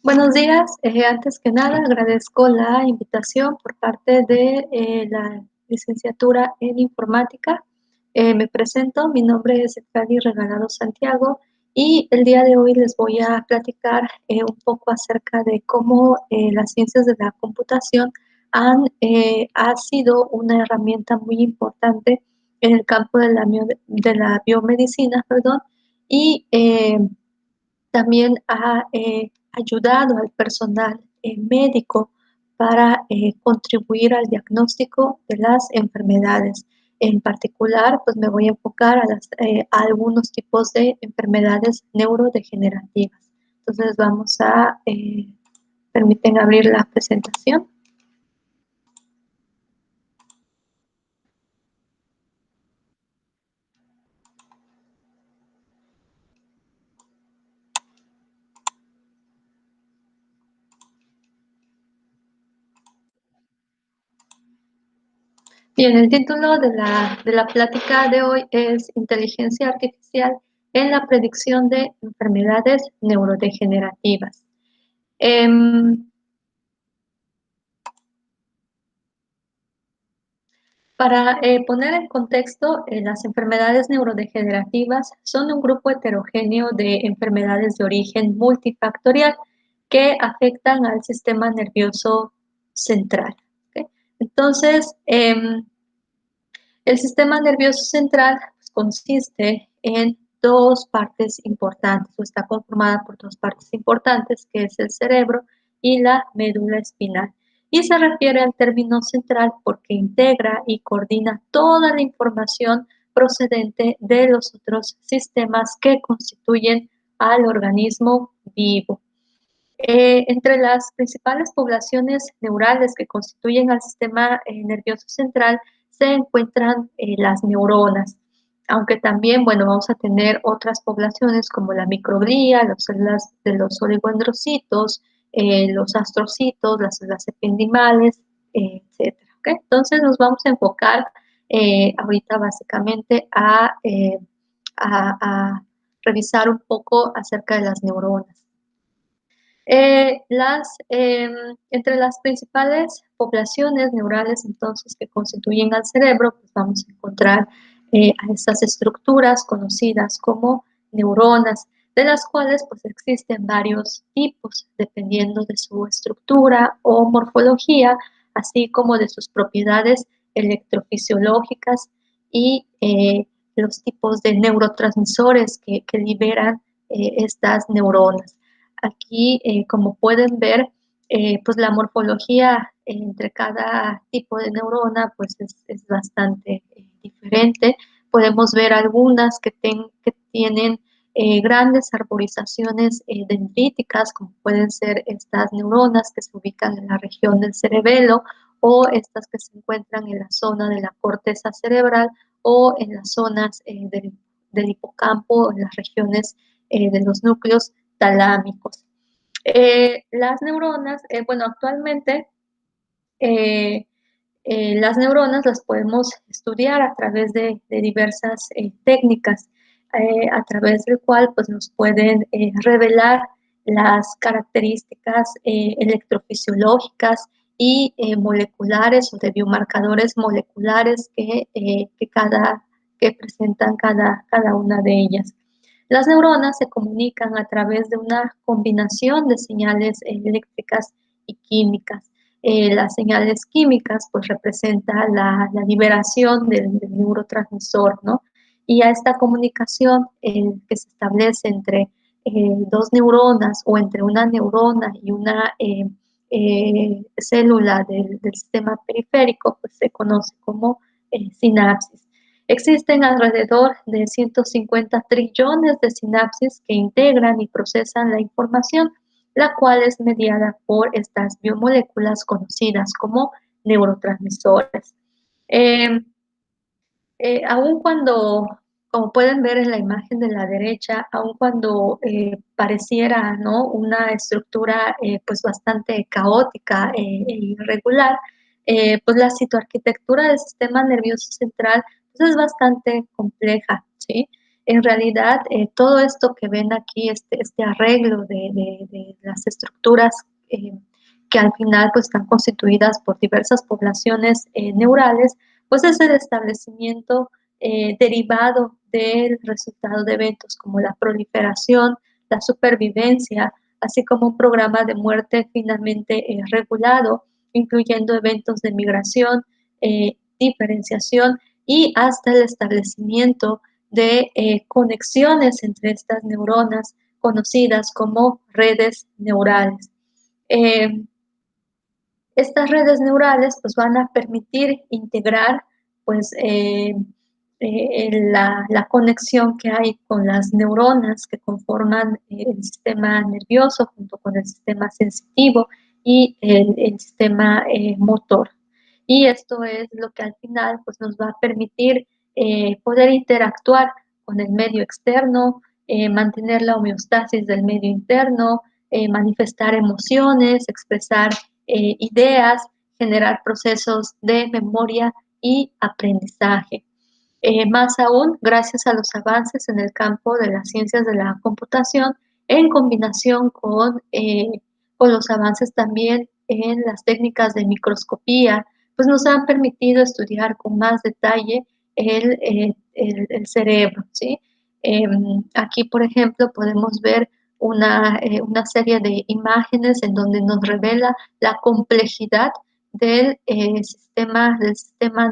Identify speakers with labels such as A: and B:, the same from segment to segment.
A: Buenos días. Antes que nada, agradezco la invitación por parte de la licenciatura en informática. Me presento, mi nombre es Efraín Regalado Santiago y el día de hoy les voy a platicar un poco acerca de cómo las ciencias de la computación ha sido una herramienta muy importante en el campo de la biomedicina, perdón, y también ha ayudado al personal médico para contribuir al diagnóstico de las enfermedades. En particular, pues me voy a enfocar a algunos tipos de enfermedades neurodegenerativas. Entonces permiten abrir la presentación. Bien, el título de la plática de hoy es Inteligencia Artificial en la predicción de enfermedades neurodegenerativas. Em, para poner en contexto, las enfermedades neurodegenerativas son un grupo heterogéneo de enfermedades de origen multifactorial que afectan al sistema nervioso central. ¿Ok? Entonces, el sistema nervioso central pues, consiste en dos partes importantes, o está conformada por dos partes importantes, que es el cerebro y la médula espinal. Y se refiere al término central porque integra y coordina toda la información procedente de los otros sistemas que constituyen al organismo vivo. Entre las principales poblaciones neurales que constituyen al sistema nervioso central se encuentran las neuronas, aunque también, bueno, vamos a tener otras poblaciones como la microglía, las células de los oligodendrocitos, los astrocitos, las células ependimales, etcétera. ¿Okay? Entonces nos vamos a enfocar ahorita básicamente a revisar un poco acerca de las neuronas. Entre las principales poblaciones neurales entonces que constituyen al cerebro, pues vamos a encontrar a estas estructuras conocidas como neuronas, de las cuales pues existen varios tipos dependiendo de su estructura o morfología, así como de sus propiedades electrofisiológicas y los tipos de neurotransmisores que liberan estas neuronas. Aquí, como pueden ver, pues la morfología entre cada tipo de neurona pues es bastante diferente. Podemos ver algunas que tienen grandes arborizaciones dendríticas, como pueden ser estas neuronas que se ubican en la región del cerebelo o estas que se encuentran en la zona de la corteza cerebral o en las zonas del hipocampo, en las regiones de los núcleos talámicos. Las neuronas, bueno, actualmente eh, las neuronas las podemos estudiar a través de diversas técnicas, a través del cual pues, nos pueden revelar las características electrofisiológicas y moleculares o de biomarcadores moleculares que presentan cada una de ellas. Las neuronas se comunican a través de una combinación de señales eléctricas y químicas. Las señales químicas pues representan la liberación del neurotransmisor, ¿no? Y a esta comunicación que se establece entre dos neuronas o entre una neurona y una célula del sistema periférico, pues se conoce como sinapsis. Existen alrededor de 150 trillones de sinapsis que integran y procesan la información, la cual es mediada por estas biomoléculas conocidas como neurotransmisores. Eh, Aun cuando, como pueden ver en la imagen de la derecha, aun cuando pareciera, ¿no?, una estructura pues bastante caótica e irregular, pues la citoarquitectura del sistema nervioso central pues es bastante compleja, ¿sí? En realidad, todo esto que ven aquí, este arreglo de las estructuras eh, que al final pues, están constituidas por diversas poblaciones neurales, pues es el establecimiento derivado del resultado de eventos como la proliferación, la supervivencia, así como un programa de muerte finalmente regulado, incluyendo eventos de migración, diferenciación y hasta el establecimiento de conexiones entre estas neuronas conocidas como redes neurales. Eh, Estas redes neurales pues, van a permitir integrar pues, la conexión que hay con las neuronas que conforman el sistema nervioso junto con el sistema sensitivo y el sistema motor. Y esto es lo que al final pues, nos va a permitir poder interactuar con el medio externo, mantener la homeostasis del medio interno, manifestar emociones, expresar ideas, generar procesos de memoria y aprendizaje. Más aún, gracias a los avances en el campo de las ciencias de la computación, en combinación con los avances también en las técnicas de microscopía, pues nos han permitido estudiar con más detalle el cerebro, ¿sí? Aquí, por ejemplo, podemos ver una serie de imágenes en donde nos revela la complejidad del sistema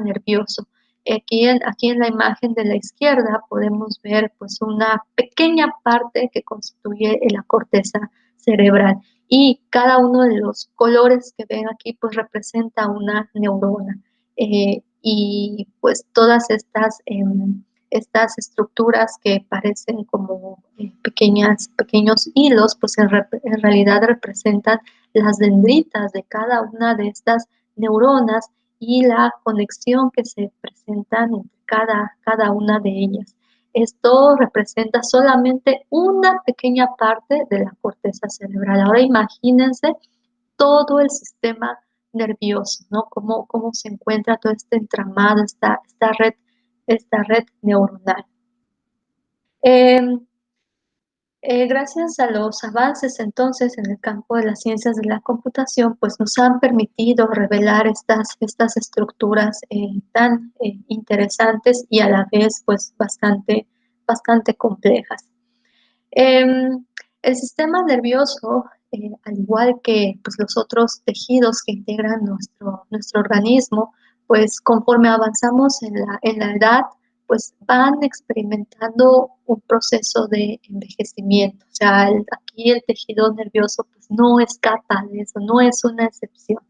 A: nervioso. Aquí en la imagen de la izquierda podemos ver pues, una pequeña parte que constituye la corteza cerebral y cada uno de los colores que ven aquí pues representa una neurona. Y pues todas estas estructuras que parecen como pequeños hilos, pues en realidad representan las dendritas de cada una de estas neuronas y la conexión que se presentan entre cada una de ellas. Esto representa solamente una pequeña parte de la corteza cerebral. Ahora imagínense todo el sistema nervioso, ¿no? Cómo se encuentra todo este entramado, esta red neuronal. Eh, Gracias a los avances entonces en el campo de las ciencias de la computación, pues nos han permitido revelar estas estructuras tan interesantes y a la vez pues bastante complejas. El sistema nervioso, al igual que pues, los otros tejidos que integran nuestro organismo, pues conforme avanzamos en la edad, pues van experimentando un proceso de envejecimiento. O sea, aquí el tejido nervioso pues, no escapa de eso, no es una excepción.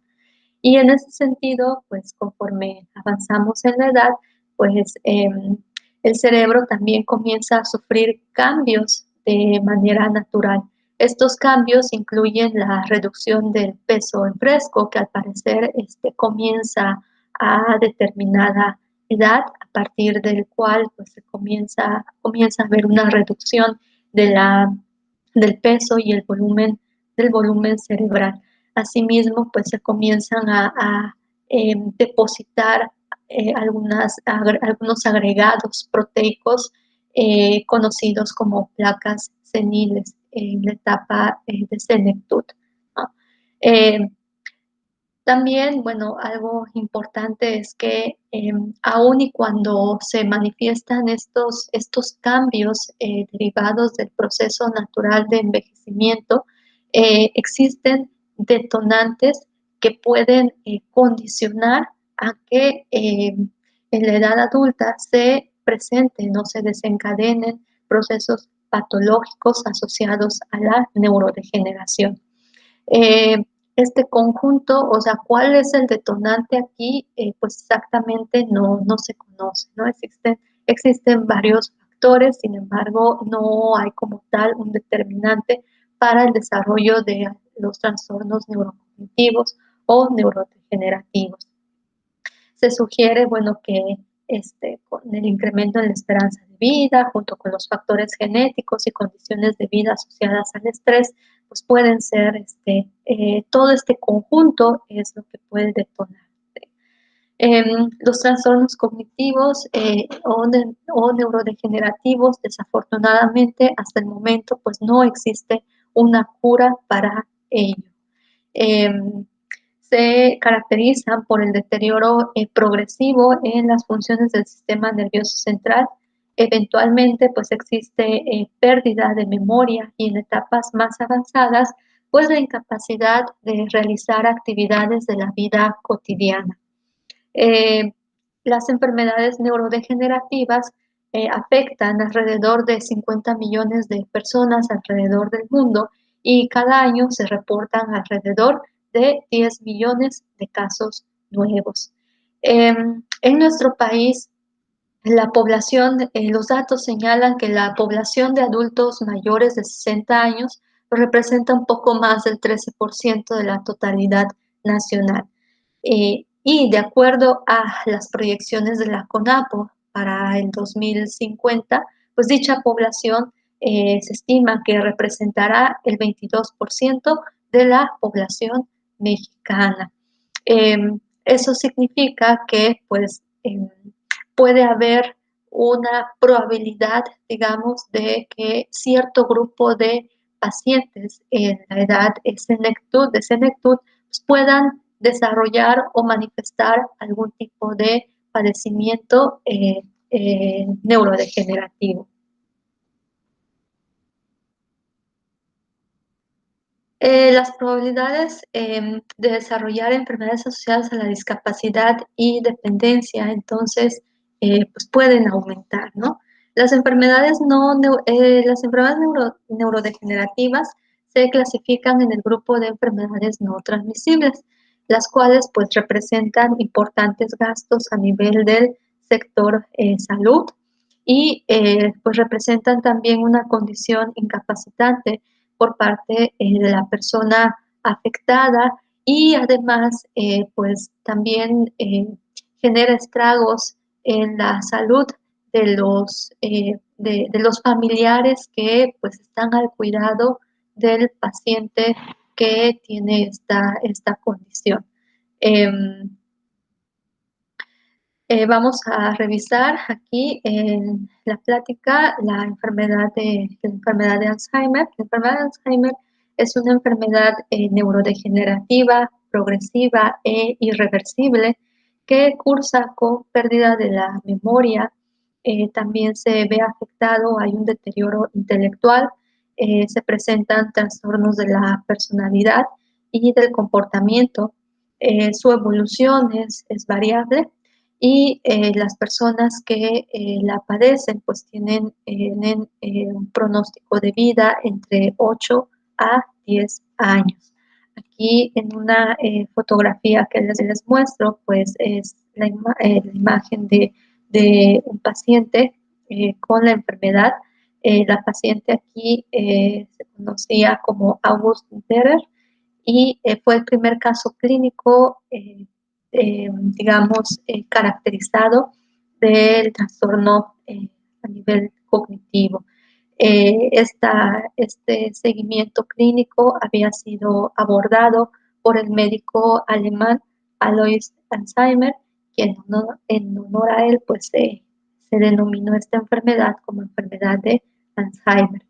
A: Y en ese sentido, pues conforme avanzamos en la edad, pues el cerebro también comienza a sufrir cambios de manera natural. Estos cambios incluyen la reducción del peso en fresco, que al parecer comienza a determinada edad, a partir del cual pues, se comienza a ver una reducción del peso y del volumen cerebral. Asimismo, pues se comienzan a depositar algunos agregados proteicos conocidos como placas seniles en la etapa de senectud, ¿no? Eh, También, bueno, algo importante es que aun y cuando se manifiestan estos cambios derivados del proceso natural de envejecimiento, existen detonantes que pueden condicionar a que en la edad adulta se presenten o se desencadenen procesos patológicos asociados a la neurodegeneración. Eh, este conjunto, o sea, ¿cuál es el detonante aquí? Pues exactamente no se conoce, ¿no? Existen varios factores, sin embargo, no hay como tal un determinante para el desarrollo de los trastornos neurocognitivos o neurodegenerativos. Se sugiere, bueno, que con el incremento en la esperanza de vida, junto con los factores genéticos y condiciones de vida asociadas al estrés, pues pueden ser, todo este conjunto es lo que puede detonar. Los trastornos cognitivos o neurodegenerativos, desafortunadamente, hasta el momento, pues no existe una cura para ello. Em, Se caracterizan por el deterioro progresivo en las funciones del sistema nervioso central. Eventualmente, pues existe pérdida de memoria y en etapas más avanzadas, pues la incapacidad de realizar actividades de la vida cotidiana. Eh, las enfermedades neurodegenerativas afectan alrededor de 50 millones de personas alrededor del mundo y cada año se reportan alrededor de 10 millones de casos nuevos. En nuestro país, la población, los datos señalan que la población de adultos mayores de 60 años representa un poco más del 13% de la totalidad nacional. Y de acuerdo a las proyecciones de la CONAPO para el 2050, pues dicha población se estima que representará el 22% de la población mexicana. Eso significa que pues puede haber una probabilidad, digamos, de que cierto grupo de pacientes en la edad de senectud pues puedan desarrollar o manifestar algún tipo de padecimiento neurodegenerativo. Las probabilidades de desarrollar enfermedades asociadas a la discapacidad y dependencia, entonces, pues pueden aumentar, ¿no? Las enfermedades neurodegenerativas se clasifican en el grupo de enfermedades no transmisibles, las cuales pues representan importantes gastos a nivel del sector salud y pues representan también una condición incapacitante por parte de la persona afectada y además pues también genera estragos en la salud de los familiares que pues están al cuidado del paciente que tiene esta condición. Em, Vamos a revisar aquí en la plática la enfermedad de Alzheimer. La enfermedad de Alzheimer es una enfermedad neurodegenerativa, progresiva e irreversible que cursa con pérdida de la memoria. También se ve afectado, hay un deterioro intelectual, se presentan trastornos de la personalidad y del comportamiento. Su evolución es variable y las personas que la padecen pues tienen un pronóstico de vida entre 8 a 10 años. Aquí en una fotografía que les muestro pues es la imagen de un paciente con la enfermedad. La paciente aquí se conocía como August Derer y fue el primer caso clínico digamos, caracterizado del trastorno a nivel cognitivo. Este seguimiento clínico había sido abordado por el médico alemán Alois Alzheimer, quien en honor a él pues, se denominó esta enfermedad como enfermedad de Alzheimer.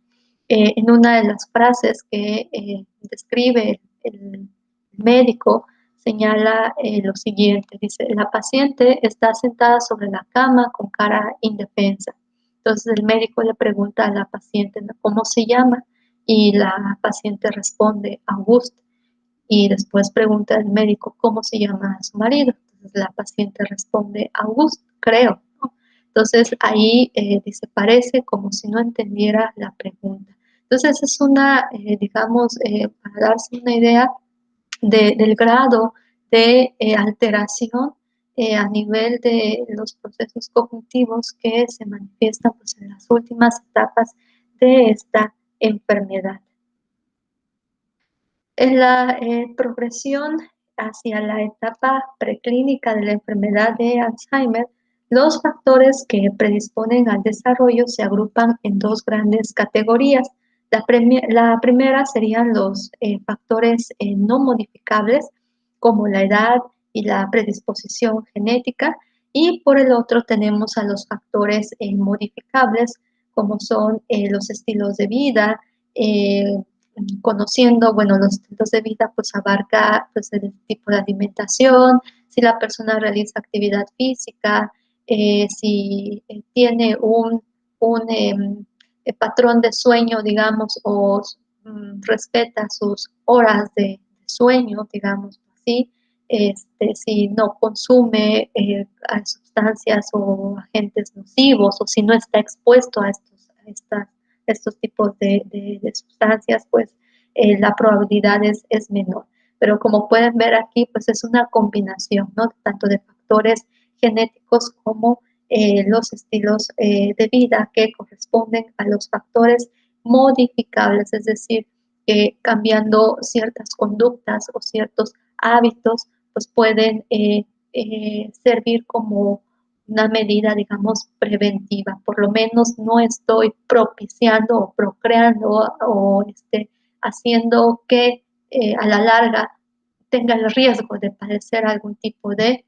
A: En una de las frases que describe el médico, señala lo siguiente, dice, la paciente está sentada sobre la cama con cara indefensa. Entonces el médico le pregunta a la paciente, ¿no?, cómo se llama y la paciente responde August y después pregunta al médico cómo se llama su marido. Entonces la paciente responde August, creo, ¿no? Entonces ahí dice, parece como si no entendiera la pregunta. Entonces es una, digamos, para darse una idea del grado de alteración a nivel de los procesos cognitivos que se manifiestan pues, en las últimas etapas de esta enfermedad. En la progresión hacia la etapa preclínica de la enfermedad de Alzheimer, los factores que predisponen al desarrollo se agrupan en dos grandes categorías. La primera serían los factores no modificables, como la edad y la predisposición genética, y por el otro tenemos a los factores modificables, como son los estilos de vida. Conociendo, bueno, los estilos de vida pues abarca pues el tipo de alimentación, si la persona realiza actividad física, si tiene un patrón de sueño, digamos, o respeta sus horas de sueño, digamos así, si no consume a sustancias o agentes nocivos, o si no está expuesto a estos tipos de sustancias, pues la probabilidad es menor. Pero como pueden ver aquí, pues es una combinación, ¿no? Tanto de factores genéticos como los estilos de vida que corresponden a los factores modificables, es decir, cambiando ciertas conductas o ciertos hábitos, pues pueden servir como una medida, digamos, preventiva. Por lo menos no estoy propiciando o procreando o haciendo que a la larga tenga el riesgo de padecer algún tipo de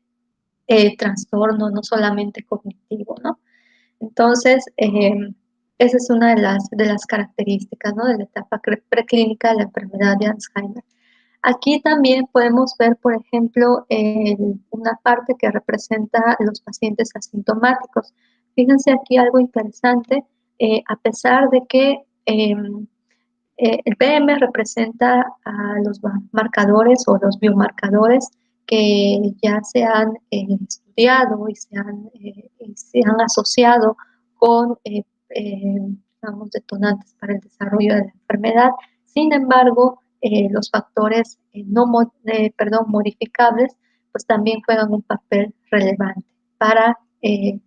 A: trastorno, no solamente cognitivo, ¿no? Entonces, esa es una de las características, ¿no? De la etapa preclínica de la enfermedad de Alzheimer. Aquí también podemos ver, por ejemplo, una parte que representa a los pacientes asintomáticos. Fíjense aquí algo interesante, a pesar de que el PM representa a los marcadores o los biomarcadores que ya se han estudiado y se han asociado con, digamos, detonantes para el desarrollo de la enfermedad. Sin embargo, los factores modificables, pues también juegan un papel relevante para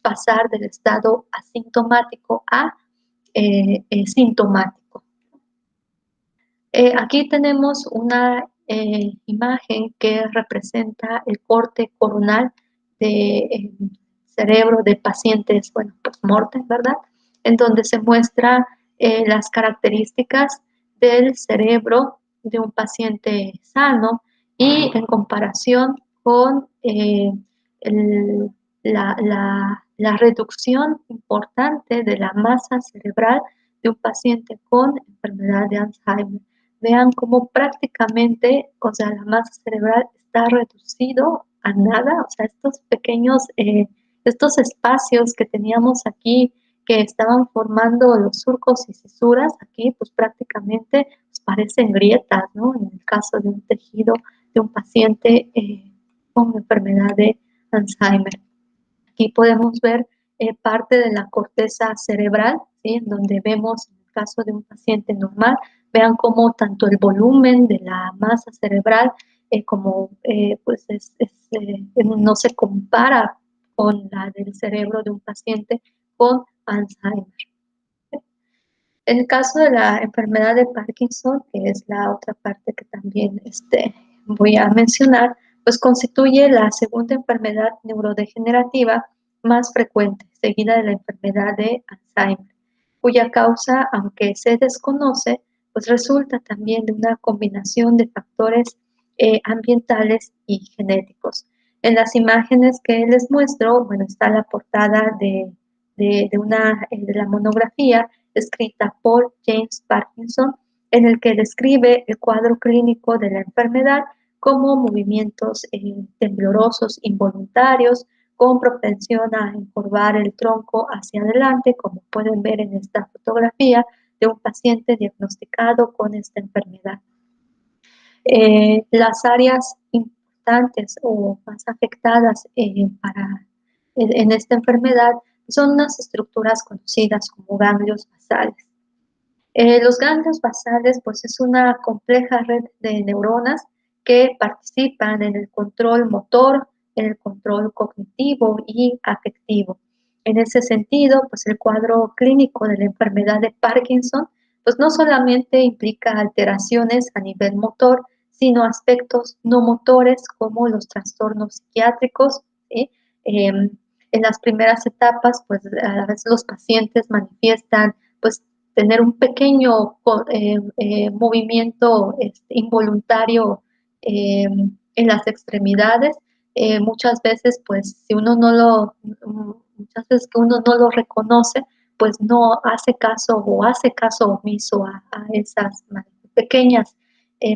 A: pasar del estado asintomático a sintomático. Aquí tenemos una imagen que representa el corte coronal del cerebro de pacientes, bueno, post-mortem, ¿verdad? En donde se muestra las características del cerebro de un paciente sano y en comparación con la reducción importante de la masa cerebral de un paciente con enfermedad de Alzheimer. Vean cómo prácticamente, o sea, la masa cerebral está reducido a nada, o sea, estos espacios que teníamos aquí, que estaban formando los surcos y cisuras, aquí pues prácticamente pues, parecen grietas, ¿no? En el caso de un tejido de un paciente con enfermedad de Alzheimer. Aquí podemos ver parte de la corteza cerebral, ¿sí? En donde vemos, en el caso de un paciente normal, vean cómo tanto el volumen de la masa cerebral como pues no se compara con la del cerebro de un paciente con Alzheimer. En el caso de la enfermedad de Parkinson, que es la otra parte que también voy a mencionar, pues constituye la segunda enfermedad neurodegenerativa más frecuente, seguida de la enfermedad de Alzheimer, cuya causa, aunque se desconoce, pues resulta también de una combinación de factores ambientales y genéticos. En las imágenes que les muestro, bueno, está la portada de la monografía escrita por James Parkinson, en el que describe el cuadro clínico de la enfermedad como movimientos temblorosos involuntarios, con propensión a encorvar el tronco hacia adelante, como pueden ver en esta fotografía de un paciente diagnosticado con esta enfermedad. Las áreas importantes o más afectadas en esta enfermedad son unas estructuras conocidas como ganglios basales. Los ganglios basales, pues, es una compleja red de neuronas que participan en el control motor, en el control cognitivo y afectivo. En ese sentido, pues, el cuadro clínico de la enfermedad de Parkinson, pues, no solamente implica alteraciones a nivel motor, sino aspectos no motores como los trastornos psiquiátricos, ¿sí? En las primeras etapas, pues, a veces los pacientes manifiestan, pues, tener un pequeño movimiento involuntario en las extremidades, muchas veces, pues, si uno no lo muchas veces que uno no lo reconoce, pues, no hace caso o hace caso omiso a esas pequeñas,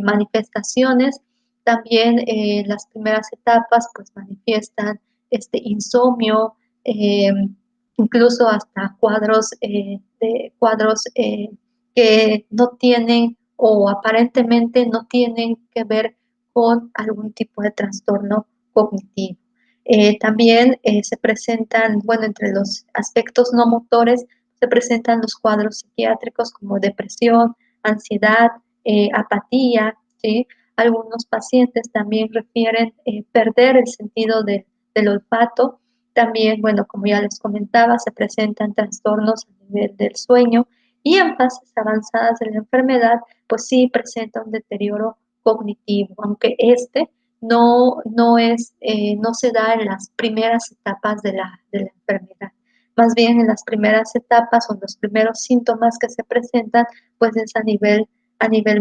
A: manifestaciones. También, las primeras etapas, pues, manifiestan, insomnio, incluso hasta cuadros, que no tienen o aparentemente no tienen que ver con algún tipo de trastorno cognitivo. También se presentan, bueno, entre los aspectos no motores, se presentan los cuadros psiquiátricos como depresión, ansiedad, apatía, ¿sí? Algunos pacientes también refieren perder el sentido del olfato. También, bueno, como ya les comentaba, se presentan trastornos a nivel del sueño y en fases avanzadas de la enfermedad, pues sí presenta un deterioro cognitivo, aunque no se da en las primeras etapas de la enfermedad. Más bien en las primeras etapas o los primeros síntomas que se presentan, pues es a nivel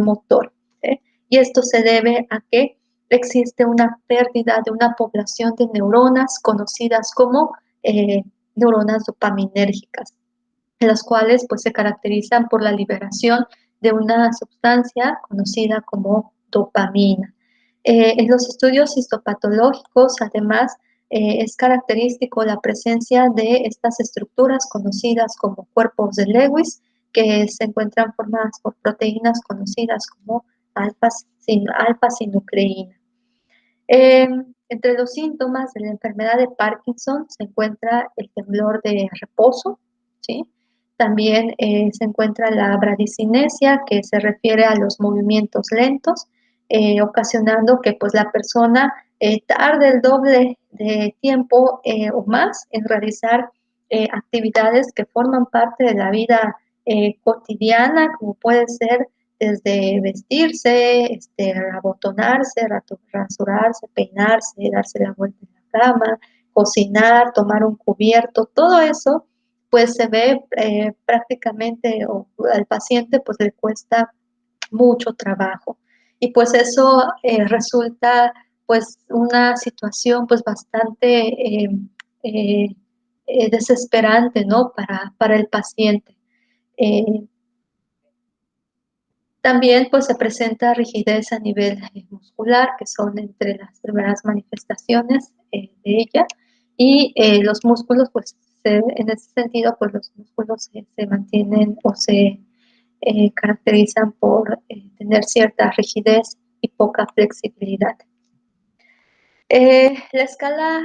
A: motor. ¿Sí? Y esto se debe a que existe una pérdida de una población de neuronas conocidas como neuronas dopaminérgicas, en las cuales pues se caracterizan por la liberación de una sustancia conocida como dopamina. En los estudios histopatológicos, además, es característico la presencia de estas estructuras conocidas como cuerpos de Lewis, que se encuentran formadas por proteínas conocidas como alfa-sinucleína. Entre los síntomas de la enfermedad de Parkinson se encuentra el temblor de reposo, ¿sí? También se encuentra la bradicinesia, que se refiere a los movimientos lentos, ocasionando que pues, la persona tarde el doble de tiempo o más en realizar actividades que forman parte de la vida cotidiana, como puede ser desde vestirse, abotonarse, rasurarse, peinarse, darse la vuelta en la cama, cocinar, tomar un cubierto, todo eso pues se ve prácticamente o al paciente pues le cuesta mucho trabajo y pues eso resulta pues una situación pues bastante eh, desesperante, ¿no? Para el paciente. Eh, También pues se presenta rigidez a nivel muscular, que son entre las primeras manifestaciones de ella, y los músculos pues en ese sentido pues los músculos se mantienen o se caracterizan por tener cierta rigidez y poca flexibilidad. La escala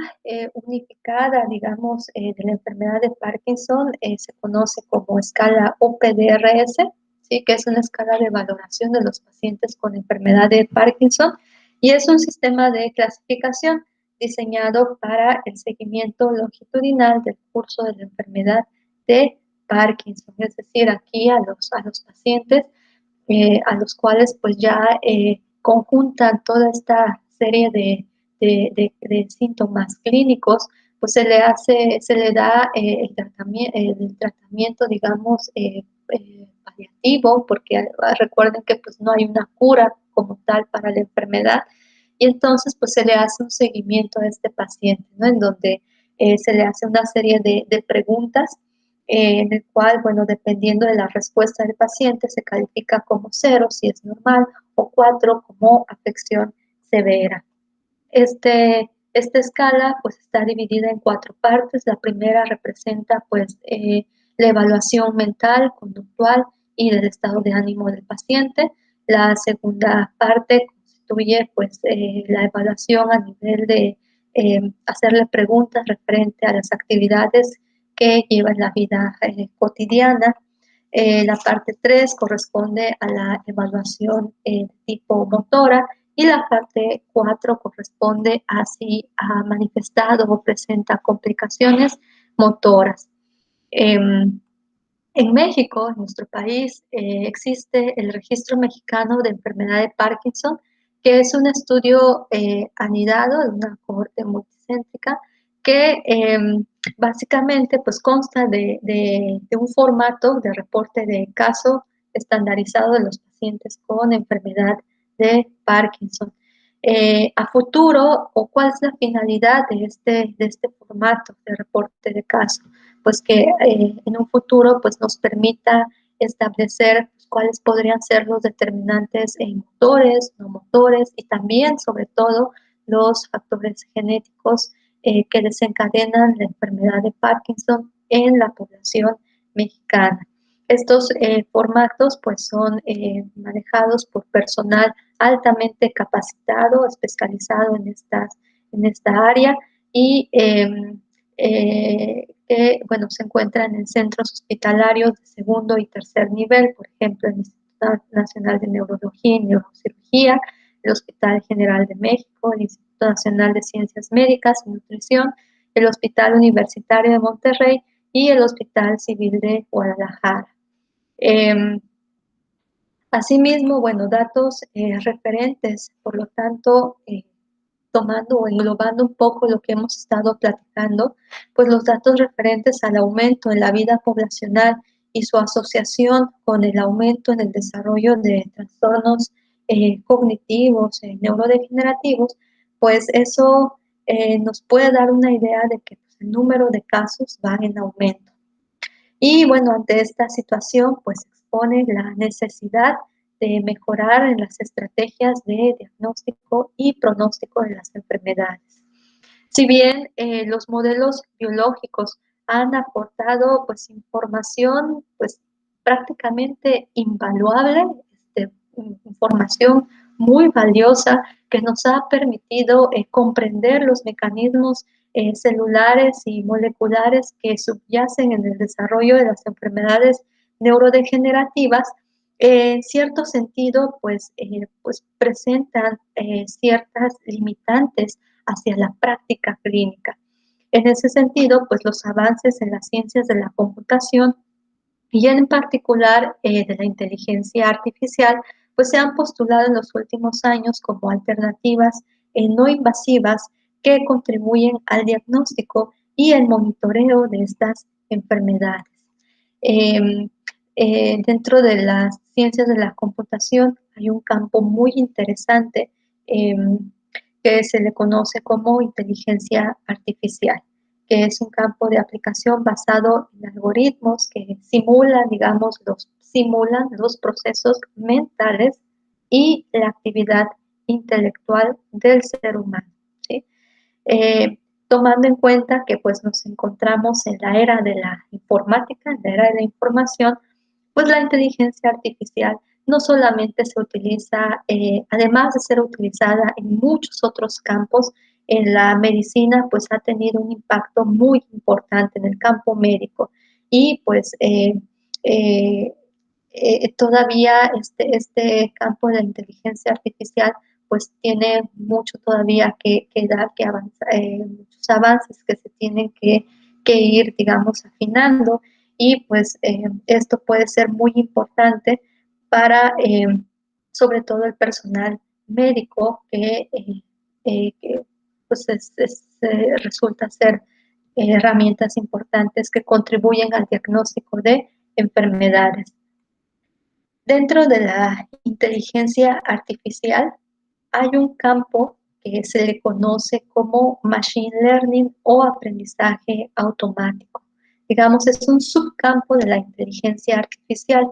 A: unificada, digamos, de la enfermedad de Parkinson se conoce como escala OPDRS, ¿sí? Que es una escala de valoración de los pacientes con enfermedad de Parkinson y es un sistema de clasificación diseñado para el seguimiento longitudinal del curso de la enfermedad de Parkinson. Es decir, aquí a los pacientes a los cuales pues ya conjuntan toda esta serie de síntomas clínicos, pues se le da el tratamiento digamos, paliativo, porque recuerden que pues no hay una cura como tal para la enfermedad, y entonces pues se le hace un seguimiento a este paciente, ¿no? En donde se le hace una serie de preguntas en el cual, bueno, dependiendo de la respuesta del paciente, se califica como 0 si es normal o 4 como afección severa. Esta escala pues está dividida en 4 partes. La primera representa pues la evaluación mental, conductual y del estado de ánimo del paciente. La segunda parte constituye pues la evaluación a nivel de hacerle preguntas referente a las actividades que lleva en la vida cotidiana. La parte 3 corresponde a la evaluación tipo motora y la parte 4 corresponde a si ha manifestado o presenta complicaciones motoras. En México, en nuestro país, existe el Registro Mexicano de Enfermedad de Parkinson, que es un estudio anidado de una cohorte multicéntrica que básicamente pues, consta de un formato de reporte de caso estandarizado de los pacientes con enfermedad de Parkinson. a futuro, o cuál es la finalidad de este formato de reporte de caso, pues que en un futuro pues nos permita establecer cuáles podrían ser los determinantes motores, no motores, y también sobre todo los factores genéticos que desencadenan la enfermedad de Parkinson en la población mexicana. Estos formatos pues son manejados por personal altamente capacitado, especializado en esta área, y que bueno, se encuentran en centros hospitalarios de segundo y tercer nivel, por ejemplo, el Instituto Nacional de Neurología y Neurocirugía, el Hospital General de México, el Instituto Nacional de Ciencias Médicas y Nutrición, el Hospital Universitario de Monterrey y el Hospital Civil de Guadalajara. Asimismo, bueno, datos referentes, por lo tanto, tomando o englobando un poco lo que hemos estado platicando, pues los datos referentes al aumento en la vida poblacional y su asociación con el aumento en el desarrollo de trastornos cognitivos, neurodegenerativos, pues eso nos puede dar una idea de que pues, el número de casos va en aumento. Y bueno, ante esta situación, pues expone la necesidad de mejorar en las estrategias de diagnóstico y pronóstico de las enfermedades. Si bien los modelos biológicos han aportado pues información pues prácticamente invaluable, información muy valiosa que nos ha permitido comprender los mecanismos celulares y moleculares que subyacen en el desarrollo de las enfermedades neurodegenerativas, en cierto sentido, pues presentan ciertas limitantes hacia la práctica clínica. En ese sentido, pues los avances en las ciencias de la computación y en particular de la inteligencia artificial, pues se han postulado en los últimos años como alternativas no invasivas que contribuyen al diagnóstico y el monitoreo de estas enfermedades. Eh, Dentro de las ciencias de la computación hay un campo muy interesante eh, que se le conoce como inteligencia artificial, que es un campo de aplicación basado en algoritmos que simulan los procesos mentales y la actividad intelectual del ser humano, ¿sí? Eh, Tomando en cuenta que pues nos encontramos en la era de la informática, en la era de la información, pues la inteligencia artificial no solamente se utiliza, además de ser utilizada en muchos otros campos, en la medicina pues ha tenido un impacto muy importante en el campo médico, y pues eh, todavía este campo de la inteligencia artificial pues tiene mucho todavía que dar, que avanzar, muchos avances que se tienen que ir, digamos, afinando, y pues esto puede ser muy importante para sobre todo el personal médico que pues resulta ser herramientas importantes que contribuyen al diagnóstico de enfermedades. Dentro de la inteligencia artificial hay un campo que se le conoce como machine learning o aprendizaje automático. Digamos, es un subcampo de la inteligencia artificial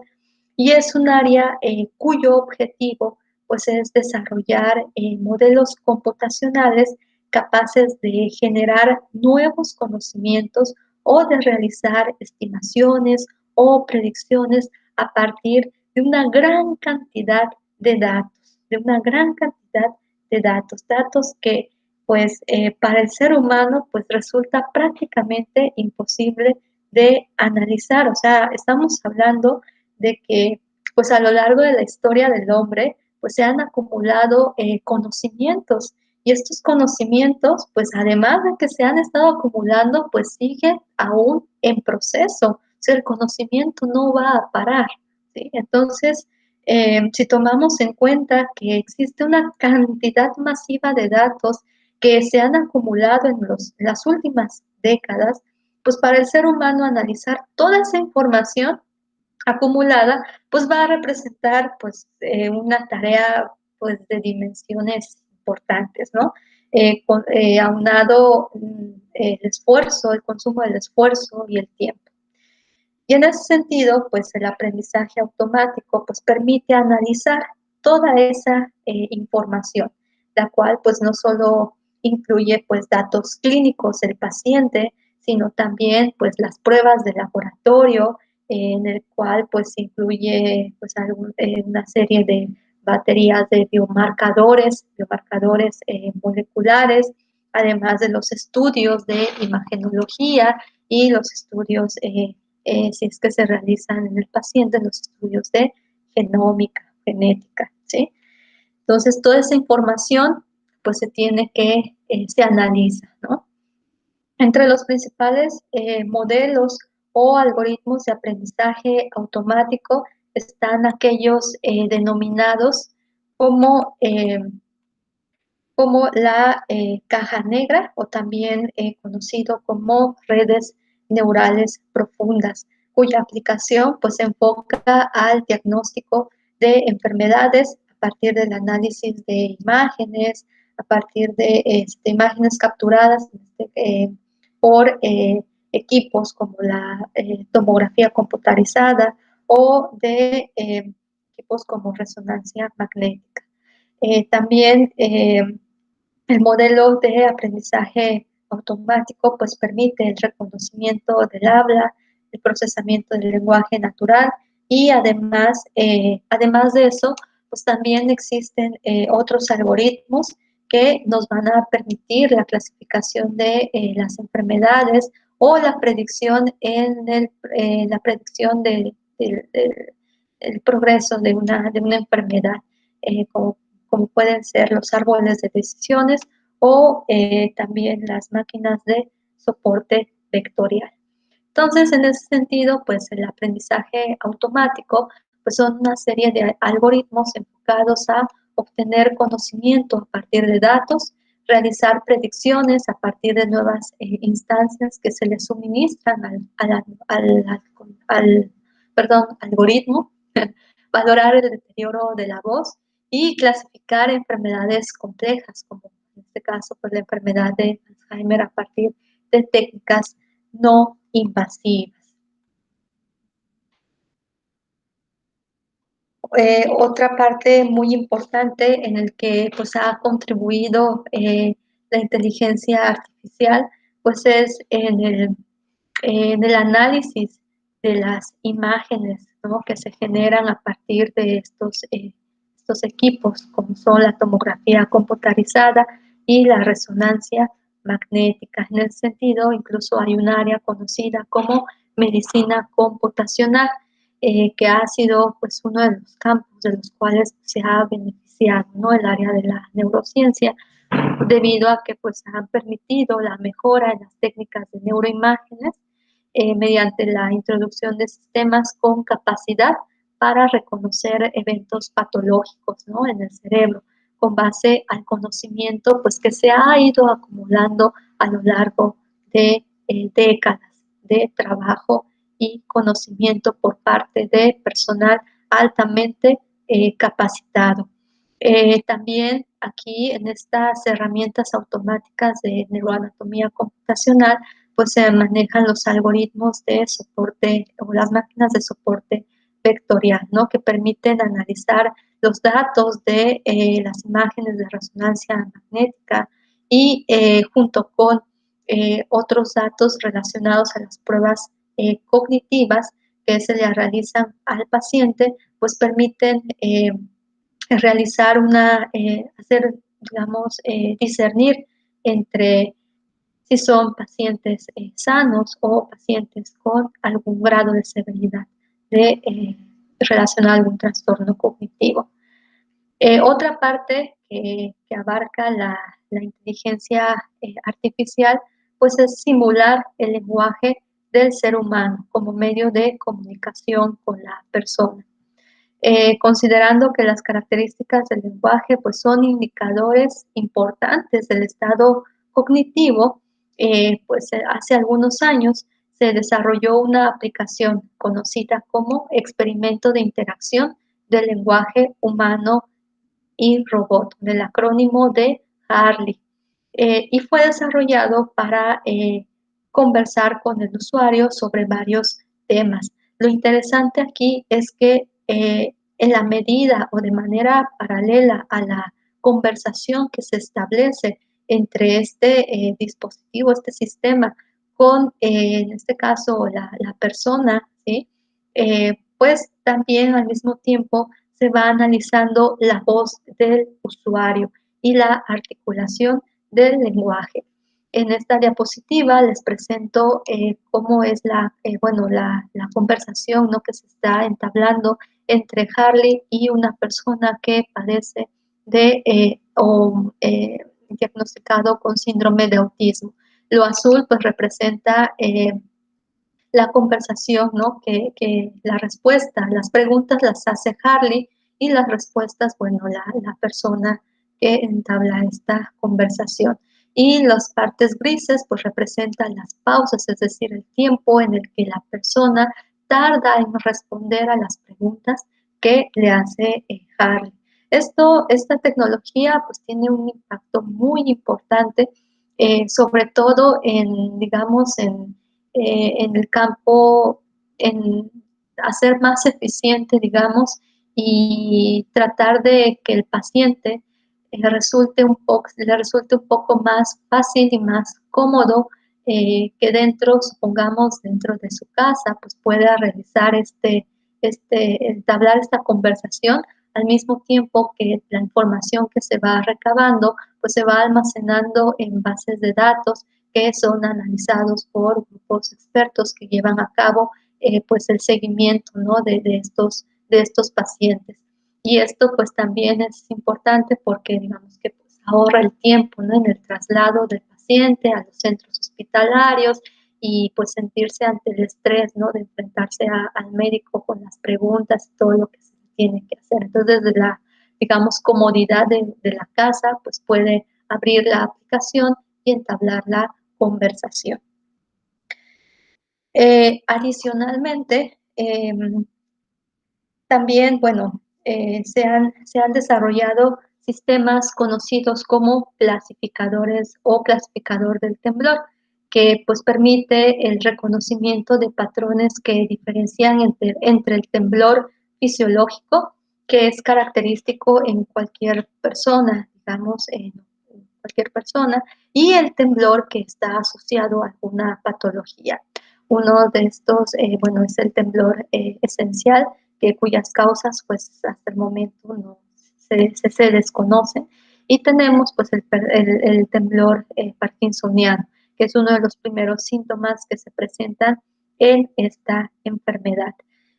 A: y es un área cuyo objetivo pues, es desarrollar modelos computacionales capaces de generar nuevos conocimientos o de realizar estimaciones o predicciones a partir de una gran cantidad de datos, datos que pues para el ser humano pues resulta prácticamente imposible de analizar. O sea, estamos hablando de que pues a lo largo de la historia del hombre pues se han acumulado conocimientos, y estos conocimientos pues además de que se han estado acumulando pues siguen aún en proceso. O sea, el conocimiento no va a parar, ¿sí? Entonces, si tomamos en cuenta que existe una cantidad masiva de datos que se han acumulado en las últimas décadas, pues para el ser humano analizar toda esa información acumulada, pues va a representar pues una tarea pues de dimensiones importantes, ¿no? Aunado el esfuerzo, el consumo del esfuerzo y el tiempo. Y en ese sentido, pues el aprendizaje automático pues permite analizar toda esa información, la cual pues no solo incluye pues datos clínicos del paciente, sino también pues las pruebas de laboratorio, en el cual pues incluye pues una serie de baterías de biomarcadores moleculares, además de los estudios de imagenología y los estudios si es que se realizan en el paciente los estudios de genómica, genética, ¿sí? Entonces, toda esa información, pues se analiza, ¿no? Entre los principales modelos o algoritmos de aprendizaje automático están aquellos denominados como la caja negra o también conocido como redes neurales profundas, cuya aplicación pues se enfoca al diagnóstico de enfermedades a partir del análisis de imágenes, a partir de imágenes capturadas por equipos como la tomografía computarizada o de equipos como resonancia magnética. También el modelo de aprendizaje automático pues permite el reconocimiento del habla, el procesamiento del lenguaje natural y además de eso, pues también existen otros algoritmos que nos van a permitir la clasificación de las enfermedades o la predicción la predicción del progreso de una enfermedad, como pueden ser los árboles de decisiones o también las máquinas de soporte vectorial. Entonces, en ese sentido, pues el aprendizaje automático pues son una serie de algoritmos enfocados a obtener conocimiento a partir de datos, realizar predicciones a partir de nuevas instancias que se le suministran al algoritmo, valorar el deterioro de la voz y clasificar enfermedades complejas, como en este caso pues, la enfermedad de Alzheimer a partir de técnicas no invasivas. Otra parte muy importante en el que pues, ha contribuido la inteligencia artificial pues, es en el análisis de las imágenes, ¿no?, que se generan a partir de estos equipos, como son la tomografía computarizada y la resonancia magnética. En ese sentido, incluso hay un área conocida como medicina computacional, que ha sido pues, uno de los campos de los cuales se ha beneficiado, ¿no?, el área de la neurociencia, debido a que pues, han permitido la mejora en las técnicas de neuroimágenes mediante la introducción de sistemas con capacidad para reconocer eventos patológicos, ¿no?, en el cerebro, con base al conocimiento pues, que se ha ido acumulando a lo largo de décadas de trabajo y conocimiento por parte de personal altamente capacitado. También aquí en estas herramientas automáticas de neuroanatomía computacional, pues se manejan los algoritmos de soporte o las máquinas de soporte vectorial, ¿no?, que permiten analizar los datos de las imágenes de resonancia magnética y junto con otros datos relacionados a las pruebas cognitivas que se le realizan al paciente, pues permiten realizar discernir entre si son pacientes sanos o pacientes con algún grado de severidad relacionado a algún trastorno cognitivo. Otra parte que abarca la inteligencia artificial, pues es simular el lenguaje del ser humano como medio de comunicación con la persona. Considerando que las características del lenguaje pues, son indicadores importantes del estado cognitivo, hace algunos años se desarrolló una aplicación conocida como experimento de interacción del lenguaje humano y robot, del acrónimo de Harley. Y fue desarrollado para conversar con el usuario sobre varios temas. Lo interesante aquí es que en la medida o de manera paralela a la conversación que se establece entre este dispositivo, este sistema, con, en este caso, la persona, ¿sí? Pues también al mismo tiempo se va analizando la voz del usuario y la articulación del lenguaje. En esta diapositiva les presento cómo es bueno, la conversación, ¿no?, que se está entablando entre Harley y una persona que padece de diagnosticado con síndrome de autismo. Lo azul pues representa la conversación, ¿no? Que la respuesta, las preguntas las hace Harley y las respuestas, bueno, la persona que entabla esta conversación. Y las partes grises pues representan las pausas, es decir, el tiempo en el que la persona tarda en responder a las preguntas que le hace Harley. Esta tecnología pues tiene un impacto muy importante, sobre todo en, digamos, en el campo, en hacer más eficiente, digamos, y tratar de que el paciente le resulte un poco más fácil y más cómodo, que dentro, supongamos, dentro de su casa, pues pueda realizar entablar esta conversación al mismo tiempo que la información que se va recabando, pues se va almacenando en bases de datos que son analizados por grupos expertos que llevan a cabo pues el seguimiento, ¿no?, de estos pacientes. Y esto pues también es importante porque digamos que pues, ahorra el tiempo, ¿no?, en el traslado del paciente a los centros hospitalarios y pues sentirse ante el estrés, ¿no?, de enfrentarse al médico con las preguntas y todo lo que se tiene que hacer. Entonces, desde la, digamos, comodidad de la casa, pues puede abrir la aplicación y entablar la conversación. Adicionalmente, también, bueno, se han desarrollado sistemas conocidos como clasificadores o clasificador del temblor, que pues permite el reconocimiento de patrones que diferencian entre el temblor fisiológico, que es característico en cualquier persona, digamos, en cualquier persona, y el temblor que está asociado a alguna patología. Uno de estos, bueno, es el temblor esencial, cuyas causas pues hasta el momento no se desconocen. Y tenemos pues el temblor parkinsoniano, que es uno de los primeros síntomas que se presentan en esta enfermedad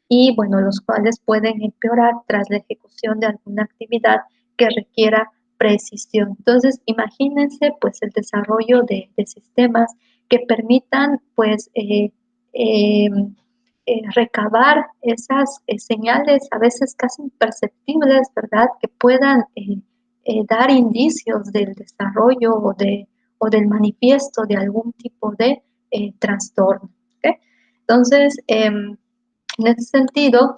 A: y bueno, los cuales pueden empeorar tras la ejecución de alguna actividad que requiera precisión. Entonces, imagínense pues el desarrollo de sistemas que permitan pues eh, recabar esas señales a veces casi imperceptibles, ¿verdad? Que puedan dar indicios del desarrollo o del manifiesto de algún tipo de trastorno. ¿Okay? Entonces, en ese sentido,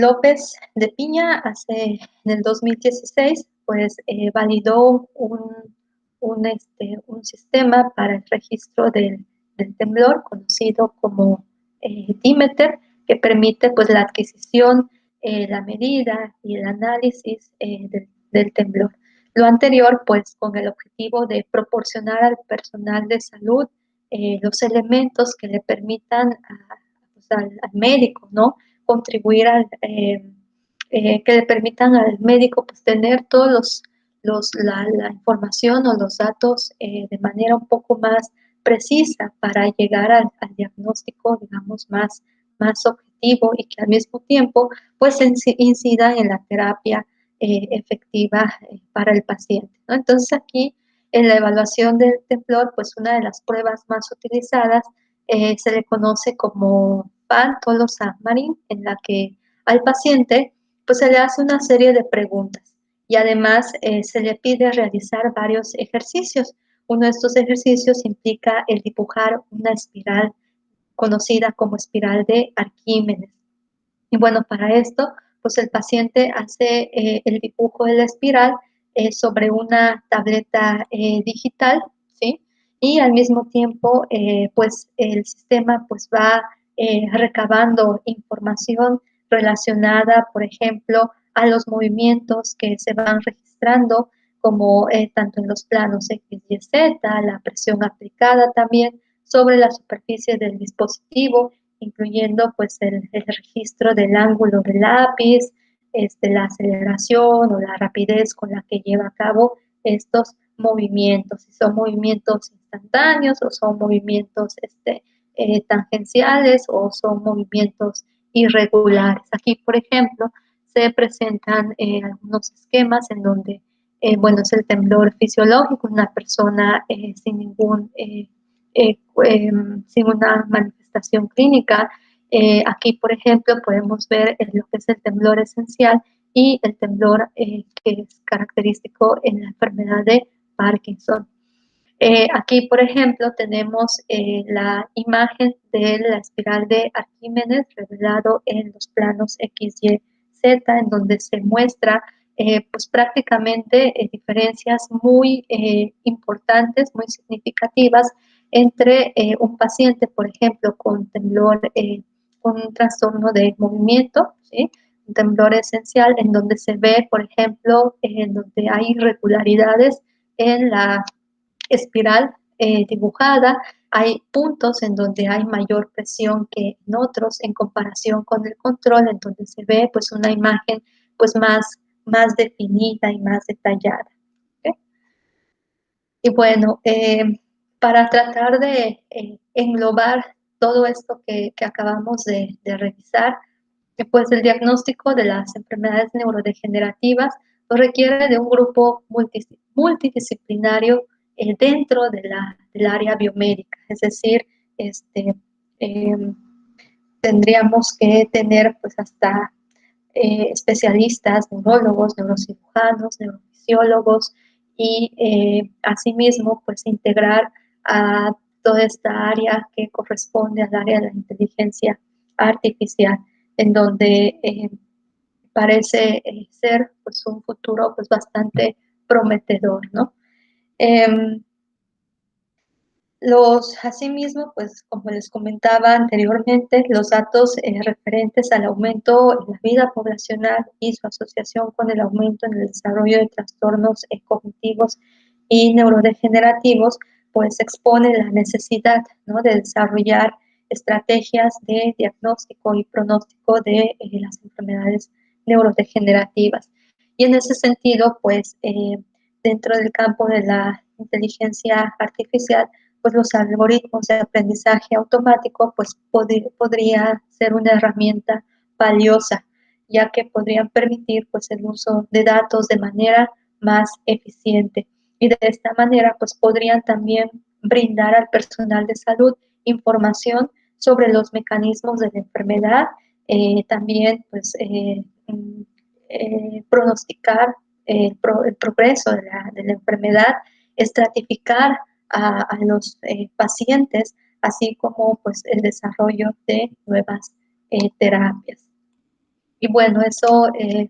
A: López de Piña en el 2016 pues validó un sistema para el registro del temblor conocido como Dimeter, que permite pues la adquisición, la medida y el análisis del temblor. Lo anterior pues con el objetivo de proporcionar al personal de salud los elementos que le permitan pues, al médico, ¿no?, contribuir que le permitan al médico pues, tener todos la información o los datos de manera un poco más precisa para llegar al diagnóstico, digamos, más objetivo y que al mismo tiempo pues incida en la terapia efectiva para el paciente, ¿no? Entonces aquí en la evaluación del temblor, pues una de las pruebas más utilizadas se le conoce como PAN-TOLO-SAMARIN, en la que al paciente pues se le hace una serie de preguntas y además se le pide realizar varios ejercicios. Uno de estos ejercicios implica el dibujar una espiral conocida como espiral de Arquímedes. Y bueno, para esto pues el paciente hace el dibujo de la espiral sobre una tableta digital, ¿sí? Y al mismo tiempo, pues el sistema pues va recabando información relacionada, por ejemplo, a los movimientos que se van registrando, como tanto en los planos X, Y, Z, la presión aplicada también sobre la superficie del dispositivo, incluyendo pues el registro del ángulo del lápiz, la aceleración o la rapidez con la que lleva a cabo estos movimientos, si son movimientos instantáneos o son movimientos tangenciales o son movimientos irregulares. Aquí, por ejemplo, se presentan algunos esquemas en donde, bueno, es el temblor fisiológico, una persona sin una manifestación clínica. Aquí, por ejemplo, podemos ver lo que es el temblor esencial y el temblor que es característico en la enfermedad de Parkinson. Aquí, por ejemplo, tenemos la imagen de la espiral de Arquímedes revelado en los planos X, Y, Z, en donde se muestra pues prácticamente diferencias muy importantes, muy significativas entre un paciente, por ejemplo, con temblor, con un trastorno de movimiento, ¿sí? Un temblor esencial, en donde se ve, por ejemplo, en donde hay irregularidades en la espiral dibujada, hay puntos en donde hay mayor presión que en otros en comparación con el control, en donde se ve pues una imagen pues más definida y más detallada. ¿Okay? Y bueno, para tratar de englobar todo esto que acabamos de revisar, pues el diagnóstico de las enfermedades neurodegenerativas pues, requiere de un grupo multidisciplinario dentro del área biomédica, es decir, eh, tendríamos que tener pues hasta especialistas, neurólogos, neurocirujanos, neurofisiólogos y asimismo pues integrar a toda esta área que corresponde al área de la inteligencia artificial, en donde parece ser pues un futuro pues bastante prometedor, ¿no? Eh, asimismo, pues como les comentaba anteriormente, los datos referentes al aumento en la vida poblacional y su asociación con el aumento en el desarrollo de trastornos cognitivos y neurodegenerativos, pues expone la necesidad, ¿no?, de desarrollar estrategias de diagnóstico y pronóstico de las enfermedades neurodegenerativas. Y en ese sentido, pues dentro del campo de la inteligencia artificial, pues los algoritmos de aprendizaje automático pues podría ser una herramienta valiosa, ya que podrían permitir pues el uso de datos de manera más eficiente y de esta manera pues podrían también brindar al personal de salud información sobre los mecanismos de la enfermedad, también pues pronosticar el progreso de la enfermedad, estratificar a los pacientes, así como pues el desarrollo de nuevas terapias. Y bueno, eso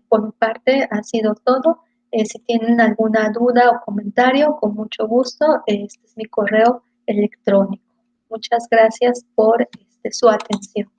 A: por mi parte ha sido todo. Si tienen alguna duda o comentario, con mucho gusto, este es mi correo electrónico. Muchas gracias por su atención.